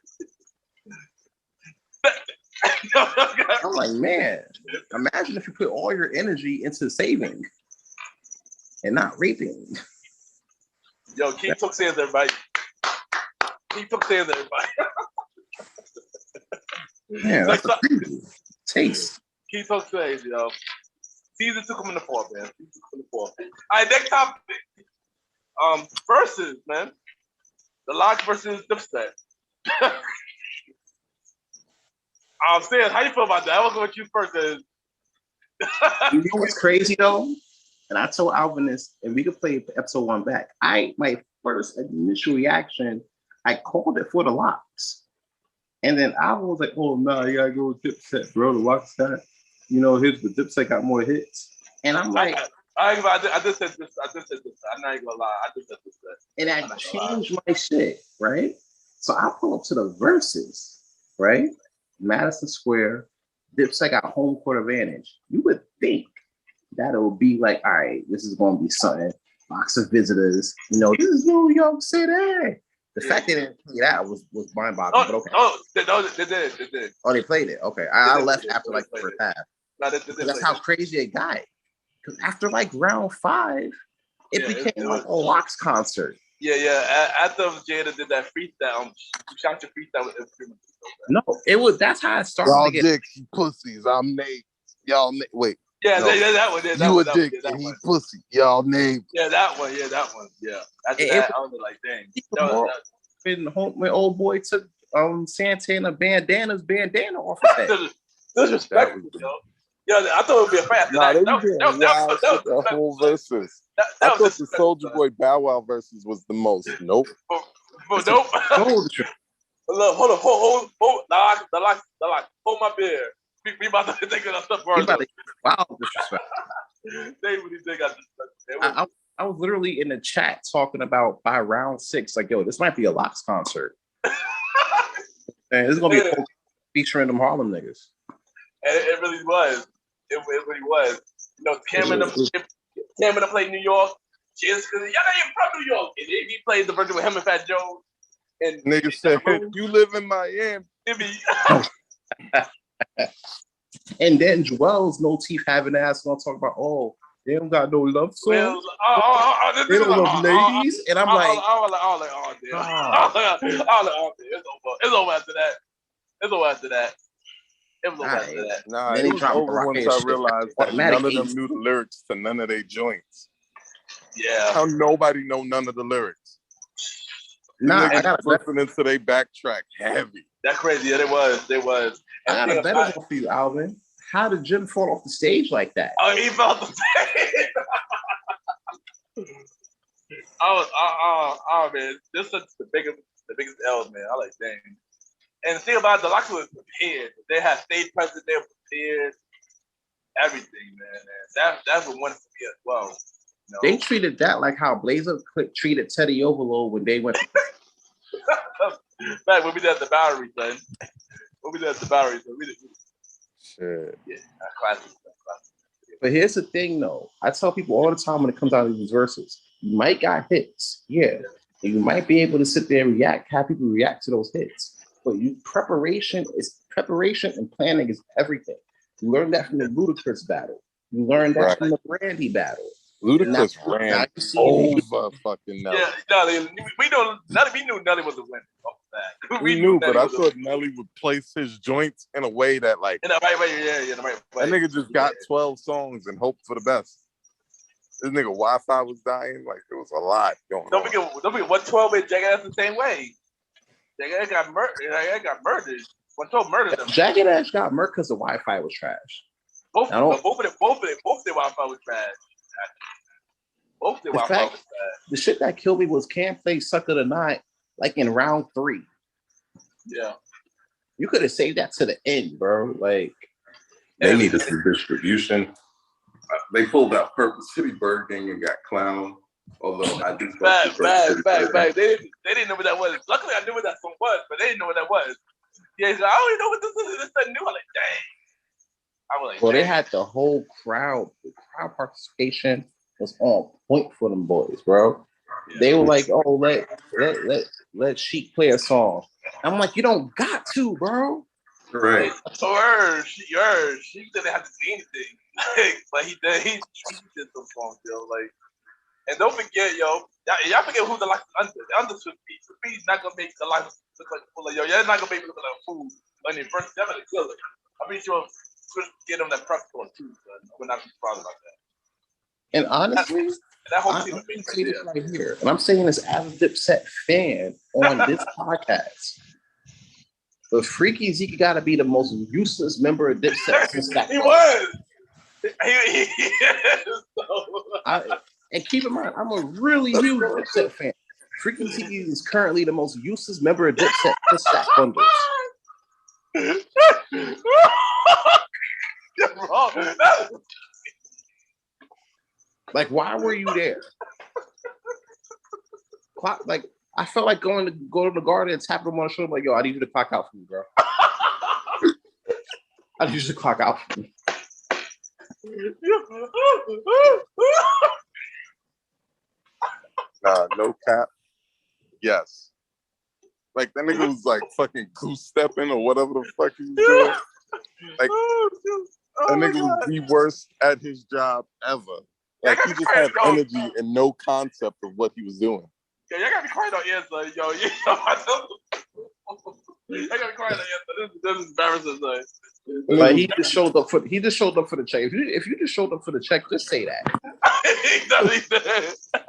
I'm like, man, imagine if you put all your energy into saving and not raping. Yo, keep took saying everybody. Yeah, that's a preview. Taste. Keep so crazy, yo. Season 2 coming to fall, man. Season 2 coming to fall. All right, next topic. Versus, man. The Lock versus Dipset. I'm saying, how you feel about that? I was going with you first. You know what's crazy though? And I told Alvin this, and we could play episode 1 back. My first initial reaction, I called it for the Locks. And then Alvin was like, oh no, you gotta go with Dipset, bro. The Locks got, the Dipset got more hits. And I'm like, I just said this. I'm not even gonna lie. I just said this. And I changed my shit, right? So I pull up to the verses, right? Madison Square, Dipset got home court advantage. You would think that it would be like, all right, this is going to be something. Box of visitors, this is New York City. The fact they didn't play that was mind-boggling. But okay. They did. Oh, they played it. Okay, I left after like the first half. No, that's how crazy it got. Because after like round 5, it became like a Locks concert. Yeah. After Jada did that freestyle, you shot your freestyle with instruments. No, that's how it started. Y'all dicks, you pussies. I'm Nate. Y'all wait. Yeah, that one. Yeah, you a dick and he pussy. Y'all name. Yeah, that one. Yeah. After that, I was like, dang. When old boy took Santana bandana off his head. Disrespectful, yo. Yo, I thought it would be a fast. Nah, they were getting wild shit, the whole verses. I thought the Soulja Boy Bow Wow verses was the most. Nope. Nope. Look, hold. The lock. Hold my beer. We about to take it a step further. Wow, disrespect. They really did got disrespect. I was literally in the chat talking about by round 6, like, yo, this might be a Locks concert. And it's gonna be a featuring them Harlem niggas. And it really was. It really was. Cameron played New York. Just because y'all not even from New York. And he played the version with him and Fat Joe. And niggas said, you live in Miami. And then Joel's no teeth having ass gonna talk about, oh, they don't got no love songs. They don't love ladies. And I'm like, it's over after that. Nah, it was over once I realized that none of them knew the lyrics to none of their joints. Yeah. How nobody know none of the lyrics. Nah, I got listening to they backtrack heavy. That's crazy. Yeah, they was. I got a better one for you, Alvin. How did Jim fall off the stage like that? Oh, he fell off the stage. Man, this is the biggest L, man. I like, dang. And the thing about it, the Locks was prepared. They had stage presence. They were prepared. Everything, man. That's a one for me as well. They treated that like how Blazer Click treated Teddy Overload when they went. Back when we did at the Bowery, son. Shit. Yeah, classic. But here's the thing, though. I tell people all the time when it comes out of these verses, you might got hits, yeah. And you might be able to sit there and have people react to those hits. But preparation and planning is everything. You learn that from the Ludacris battle. You learn that from the Brandy battle. Ludacris ran over fucking Nelly. Yeah, Nelly. We knew Nelly was a winner. We knew, but I thought Nelly would place his joints in a way that, like, in the right way. Yeah, the right way. That nigga just got 12 songs and hoped for the best. This nigga Wi-Fi was dying. Like, there was a lot going on. Don't forget 112 made Jagged the same way. Jagged got murdered. 112 murdered him. Jagged Edge got murdered because the Wi-Fi was trash. Both of their Wi-Fi was trash. Both their Wi-Fi was trash. The shit that killed me was Can't Play Sucker the Night, like in round 3. Yeah. You could have saved that to the end, bro. Like, they needed some distribution. They pulled out Purple City Bird Gang and got Clown. Although I do back. They didn't know what that was. Luckily, I knew what that song was, but they didn't know what that was. Yeah, he's like, I don't even know what this is. This is new. I'm like, dang. I was like, well, they had the whole crowd. The crowd participation was on point for them boys, bro. Yeah. They were like, oh, let Sheik play a song. I'm like, you don't got to, bro. Right. So Sheik didn't have to say anything. But he did. He did some songs, yo. Like, and don't forget, yo, y'all forget who the Locks under. The under Swift Beats. Swift Beats not gonna make the Locks like yo, you're not gonna make me look like a fool. When they first, they're gonna kill it. I mean, sure, get them that press on too. I would not be surprised about that. And honestly, that whole I'm team going to say this right here, and I'm saying this as a Dipset fan on this podcast. But Freaky Zeke got to be the most useless member of Dipset since that. He was. And keep in mind, I'm a really huge Dipset fan. Freaky Zeke is currently the most useless member of Dipset since Stack Bundles. Like, why were you there? Like, I felt like going to the garden and tapping him on the shoulder, like, yo, I need you to clock out for me, bro. I need you to clock out for me. Nah, no cap. Yes. Like that nigga was like fucking goose stepping or whatever the fuck he was doing. Like that nigga was the worst at his job ever. Like he just had energy and no concept of what he was doing. Yo, y'all gotta be quiet on air, son. Yo, y'all gotta be quiet on air, son. This is embarrassing, son. Like he just showed up for the check. If you just showed up for the check, just say that.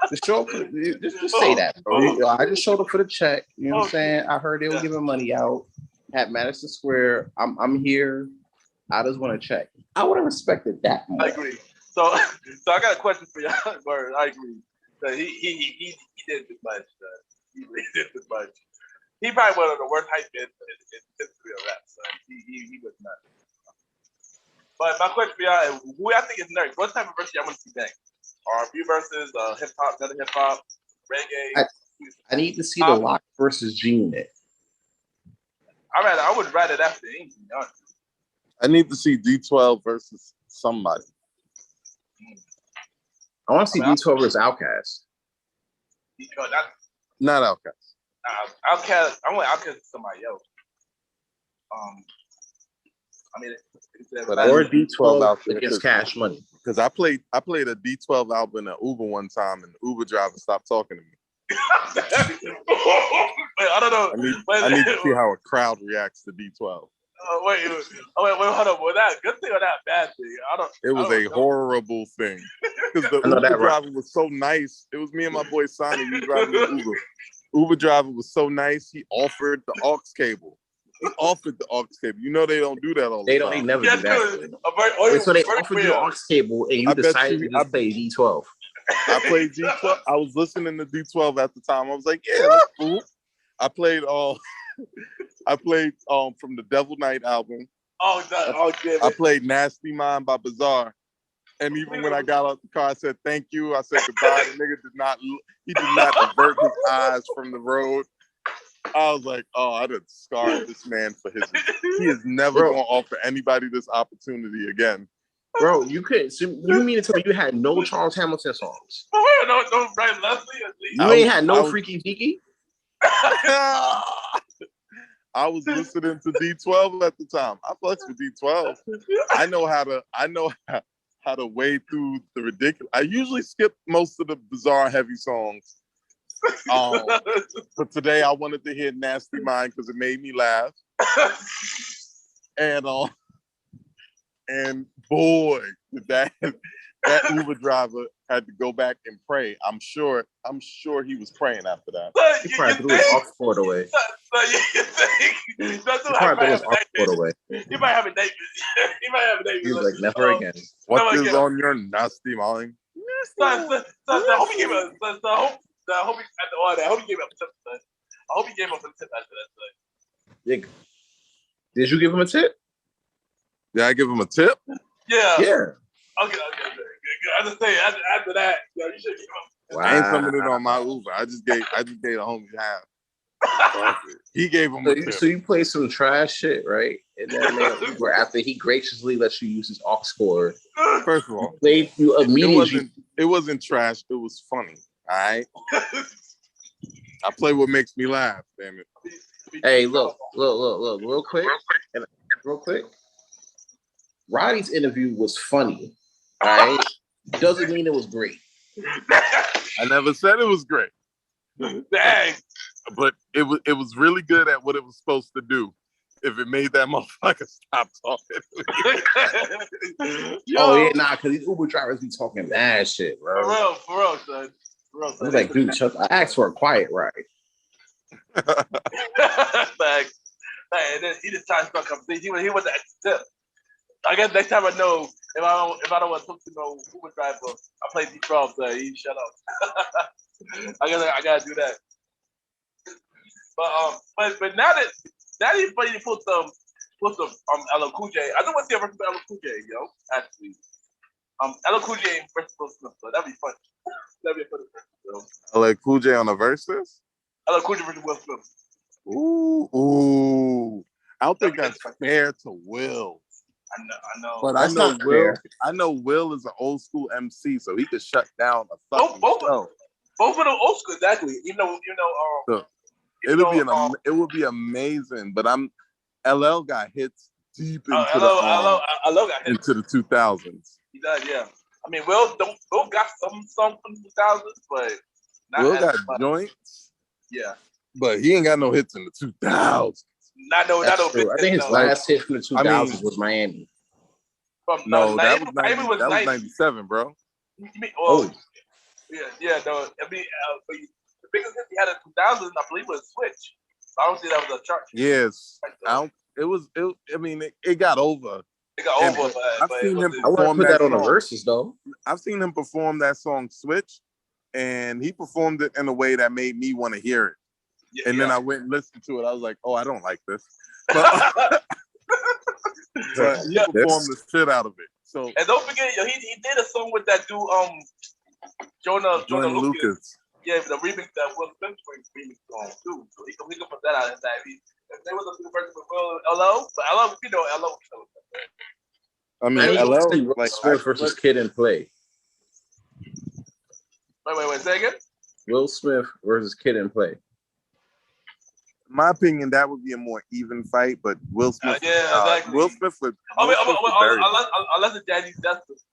Just show up just say that, bro. I just showed up for the check. You know what I'm saying? I heard they were giving money out at Madison Square. I'm here. I just want to check. I would have respected that more. I agree. So I got a question for y'all. I agree. He did too much. He did too much. He probably one of the worst hype men in history of rap. So he was not. But my question for y'all is, who I think is next? What type of verse y'all want to see next? R&B versus hip hop, another hip hop, reggae. I need to see the Lock versus G-Unit. I would rather that for English. I need to see D12 versus somebody. I want to see D12 versus Outkast. Not Outkast. Outkast. I want Outkast to somebody else. I mean, but or D12 out there against Cash Money. Because I played a D12 album at Uber one time, and the Uber driver stopped talking to me. Wait, I don't know. I need to see how a crowd reacts to D12. Wait, hold on. Was that a good thing or that bad thing? It was a horrible thing. Because the Uber driver was so nice. It was me and my boy Sonny. We driving the Uber. Uber driver was so nice. He offered the aux cable. You know they don't do that all the time. They never do that. So they offered you the aux cable, and you decided to just play D12. I played D12. I was listening to D12 at the time. I was like, yeah, that's cool. I played from the Devil Knight album. I played Nasty Mind by Bizarre. And even when I got out the car, I said thank you. I said goodbye. The nigga did not avert his eyes from the road. I was like, oh, I done scarred this man for his. He is never going to offer anybody this opportunity again. Bro, you couldn't. So you mean to tell me you had no Charles Hamilton songs? No Brian Leslie. You ain't had no Freaky Zeke? I was listening to D12 at the time. I fucks with D12. I know how to wade through the ridiculous. I usually skip most of the Bizarre heavy songs. But today I wanted to hear Nasty Mind because it made me laugh. And boy, that Uber driver had to go back and pray. I'm sure he was praying after that. He probably threw his Oxford away. He probably threw his Oxford away. He might have a David. He was like, never again. What is on your nasty mind? I hope he gave him a tip. I hope he gave him a tip. I hope he gave him a tip after that. Did you give him a tip? Did I give him a tip? Yeah. Yeah. Okay. I just say after that, you should give him. Wow. I ain't summing it on my Uber. I just gave the homie half. He gave him a tip. So you played some trash shit, right? And then Uber, after he graciously lets you use his aux cord. First of all, you immediately. It wasn't trash. It was funny. All right. I play what makes me laugh. Damn it. Hey, look, real quick. Roddy's interview was funny. All right. Doesn't mean it was great. I never said it was great. Dang. But it was really good at what it was supposed to do. If it made that motherfucker stop talking. Oh yeah, nah, because these Uber drivers be talking mad shit, bro. For real, son. I was like, dude, I asked for a quiet ride. Facts. And then he just tried to start conversation. He was the extra tip. I guess next time I know if I don't want to talk to no Uber driver, I play D12, so he shut up. I gotta do that. But now he's ready to put some LL Cool J. I don't want to see a versus LL Cool J, yo. Actually, LL Cool J versus Will Smith, so that'd be fun. That'd be a funny versus, yo. LL Cool J on the versus? LL Cool J versus Will Smith. Ooh. I don't think that's fair to Will. I know. But that's not Will. fair. I know Will is an old school MC, so he could shut down a fucking show. Both of them old school, exactly. It would be amazing. But LL got hits deep into into the 2000s. He does, yeah. I mean, Will got some songs from the 2000s, but not Will got much. Joints. Yeah. But he ain't got no hits in the 2000s. Not no True. I think his last hit from the 2000s was Miami. No, that was 97, bro. Yeah, no. I mean, the biggest hit he had in the 2000s, I believe, was Switch. I don't see that was a chart. Yes. It got over. It got over, I've seen him I want to perform put that on the song. verses, though. I've seen him perform that song Switch, and he performed it in a way that made me want to hear it. Yeah, and then I went and listened to it. I was like, oh, I don't like this. But he performed the shit out of it. So, and don't forget, he did a song with that dude, Jonah Lucas. Yeah, the remix that Will Smith remix song too. So he can put that out inside. If there was a new version with LO, but LO, LO. I mean, LO like Smith versus Kid and Play. Wait, say again? Will Smith versus Kid and Play. In my opinion, that would be a more even fight, but Will Smith. Exactly. Will Smith would. Unless it's Daddy's Justice.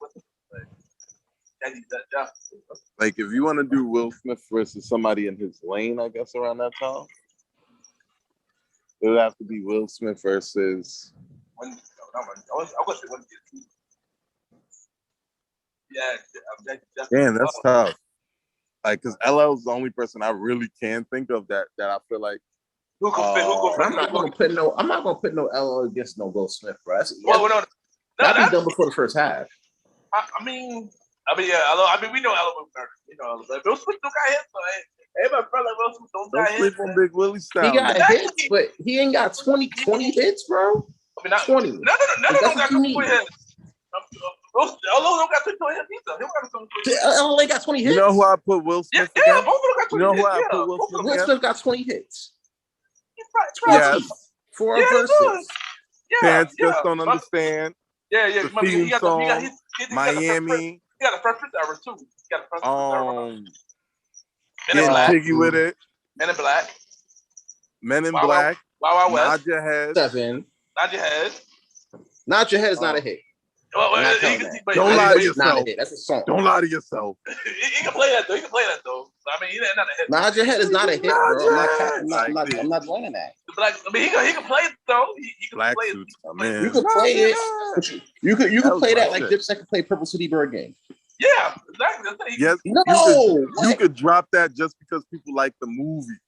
Daddy's Justice. Like, if you want to do Will Smith versus somebody in his lane, I guess around that time, it would have to be Will Smith versus. Damn, that's tough. Like, because LL is the only person I really can think of that I feel like. I'm not gonna put no LL against no Will Smith, bro. That'd be done before the first half. I mean, yeah. We know LL. We know LL. Will Smith don't got hits, so everybody felt like Will Smith don't got hits. Don't sleep on Big Willie style. He got hits, but he ain't got 20 hits, bro. I mean, not 20. No, don't got 20 hits. LL don't got 20 hits either. He don't got 20 hits. LL ain't got 20 hits. You know who I put Will Smith against? Yeah, both of them got 20 hits. You know who I put Will Smith against? Will Smith got 20 hits. Yes. For a versus. Parents just don't understand. Yeah. The theme song, Miami. He got a first era too. He got a first era. Men in Black. Jiggy with it. Men in Black. Men in Black. Wow West. Nod Your Head. 7. Nod Your Head. Nod Your Head is not a hit. Don't lie to yourself. That's a song. Don't lie to yourself. He can play that though. I mean, he's not a hit. Nod Your Head is not a hit, bro. I'm not blaming that. He can play it though. He can Black play it. Suits, man. You can play it. You can play that like Dipset can play Purple City Bird Game. Yeah, exactly. Yes, you could drop that just because people like the movie.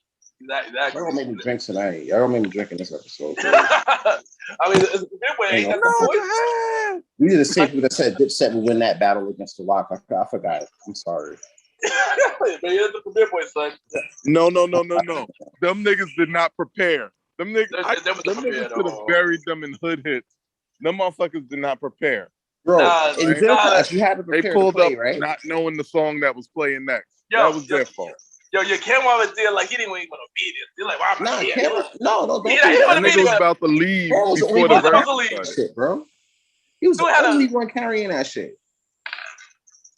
Exactly. Y'all gonna make me drink tonight. Y'all gonna make me drink in this episode. I mean, it's a good way. These are the same people that said Dipset would win that battle against the Rock. I forgot. I'm sorry. No. Them niggas did not prepare. Them niggas could have buried them in hood hits. Them motherfuckers did not prepare. Bro, in gym class, you had to prepare. They pulled up, right? Not knowing the song that was playing next. That was their fault. Your camera was there like he didn't even want to be there. They're like, why am I here? No, that nigga was about to leave before the verse shit, bro. He was the only one carrying that shit.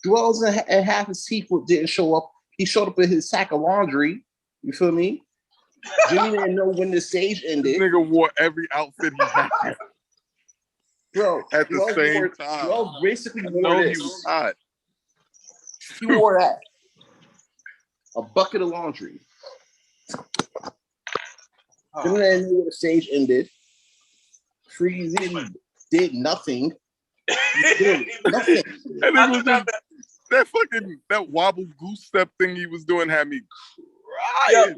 Dwells and half his teeth didn't show up. He showed up with his sack of laundry. You feel me? Jimmy didn't know when the stage ended. This nigga wore every outfit he had. Bro, at the same time. Dwell basically wore this. He was hot. He wore that. A bucket of laundry. Then they knew where the stage ended. Freezy did nothing. Nothing. And it was just, that wobble goose step thing he was doing had me crying.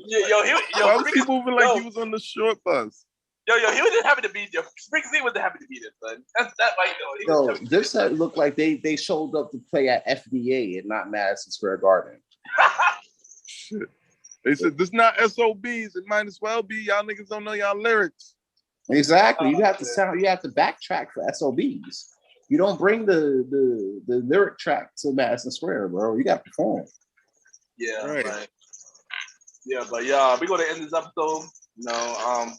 Why was he moving like he was on the short bus? He was just happy to be there. Freezy wasn't happy to be there, son. That's that like Yo, dipset looked like they showed up to play at FDA and not Madison Square Garden. Shit. They said this not SOBs. It might as well be. Y'all niggas don't know y'all lyrics. Exactly. You have to backtrack for SOBs. You don't bring the lyric track to Madison Square, bro. You got to perform. Yeah, right. Yeah, but yeah, we're gonna end this episode. We're gonna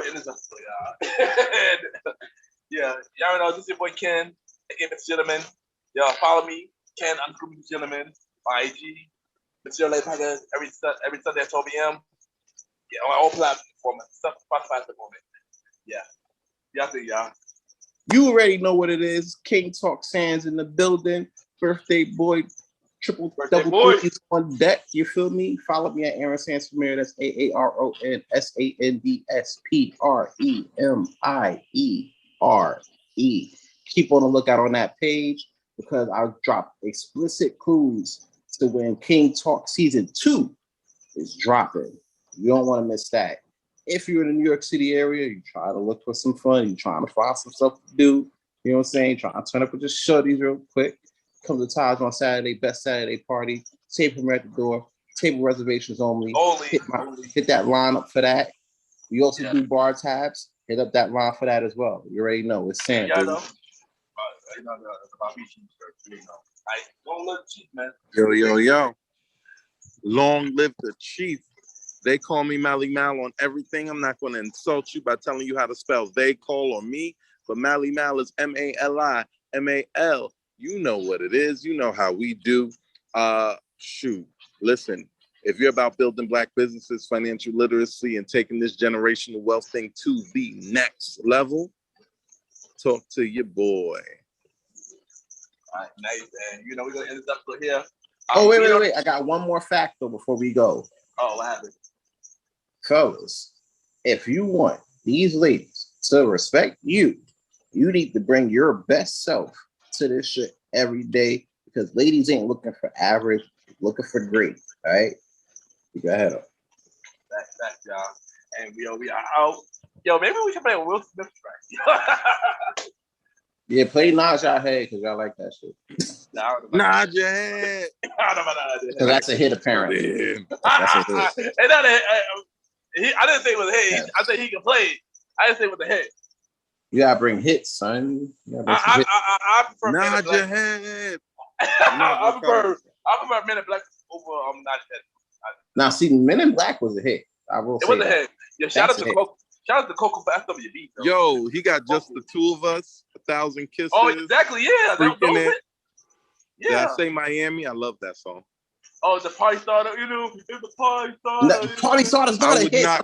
end this episode, y'all. Y'all know this is your boy Ken, again, Mr. Gentleman. Y'all follow me, Ken Mr. Gentleman, my IG, Mr. Late Podcast, every Sunday at 12 p.m. Yeah, on all platforms, Spotify at the moment. Yeah. Y'all think, y'all. You already know what it is. King Talk Sands in the building. Birthday boy, double threes on deck. You feel me? Follow me at Aaron Sands Premier. That's AARONSANDSPREMIERE. Keep on the lookout on that page because I'll drop explicit clues to when King Talk Season 2 is dropping. You don't want to miss that. If you're in the New York City area, you try to look for some fun, you're trying to find some stuff to do, you know what I'm saying? Trying to turn up with just shorties real quick. Come to Taj on Saturday, best Saturday party. Save him at the door. Table reservations only. Hit that line up for that. We also do bar tabs. Hit up that line for that as well. You already know. It's Sam. Yeah, know. Don't look cheap, man. Yo. Long live the chief. They call me malimal on everything. I'm not going to insult you by telling you how to spell they call on me, but malimal is MALIMAL. You know what it is. You know how we do. Listen, if you're about building Black businesses, financial literacy, and taking this generational wealth thing to the next level, talk to your boy. All right, nice, man. You know, we're going to end this episode here. Wait. I got one more fact, though, before we go. Oh, what happened? Fellas, if you want these ladies to respect you, you need to bring your best self to this shit every day because ladies ain't looking for average, looking for great. All right? You go ahead up. That's y'all. And we are out. Yo, maybe we should play a Will Smith track. Yeah, play Nod Your Head because y'all like that shit. Nod Your Head. Because that's a hit, apparently. That's a hit. I didn't say it was a hit. I said he can play. I didn't say it was a hit. You gotta bring hits, son. I prefer Nod Your Head. I prefer Men in Black over Nod Your Head. Now, see, Men in Black was a hit. I will say it was a hit. Yeah, shout out to Coco for FWB. Though. Yo, he got Just the Two of Us, 1,000 Kisses. Oh, exactly. Yeah, Freaking it. Yeah. Did I say Miami? I love that song. Oh, the party starter. You know, it's the party starter. No, Party Starter's not a hit. I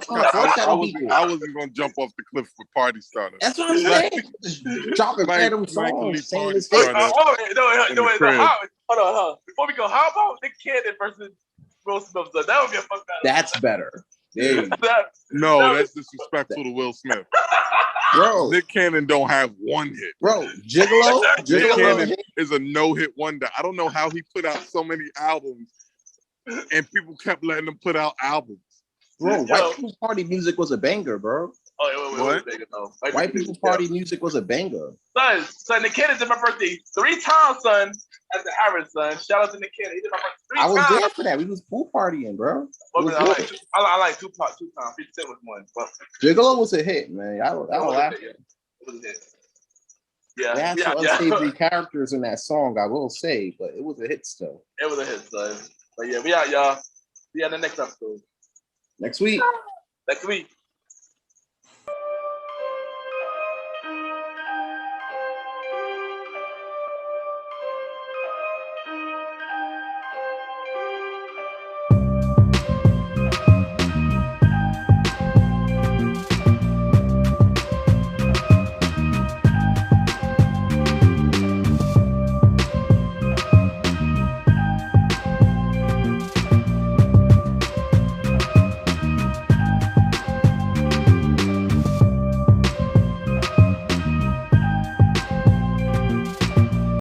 wasn't going to jump off the cliff with Party Starter. That's what I'm saying. Dropping random songs. Hold on. Before we go, how about Nick Cannon versus Will Smith? So that would be a fun battle. That's better. That's disrespectful to Will Smith. Bro, Nick Cannon don't have one hit. Bro, Gigolo Nick Cannon is a no-hit wonder. I don't know how he put out so many albums and people kept letting him put out albums. Bro, White People Party Music was a banger, bro. What? White People Party Music was a banger. Son, Nick Cannon did my birthday 3 times, son, at the Harris, son. Shout out to Nick Cannon. He did my birthday 3 times. I was there for that. We was pool partying, bro. I like 2 times. 50 Cent was one. But Gigolo was a hit, man. I don't laugh. It was a hit. They had some unsavory characters in that song, I will say, but it was a hit still. It was a hit, son. But yeah, we out, y'all. See you on the next episode. Next week.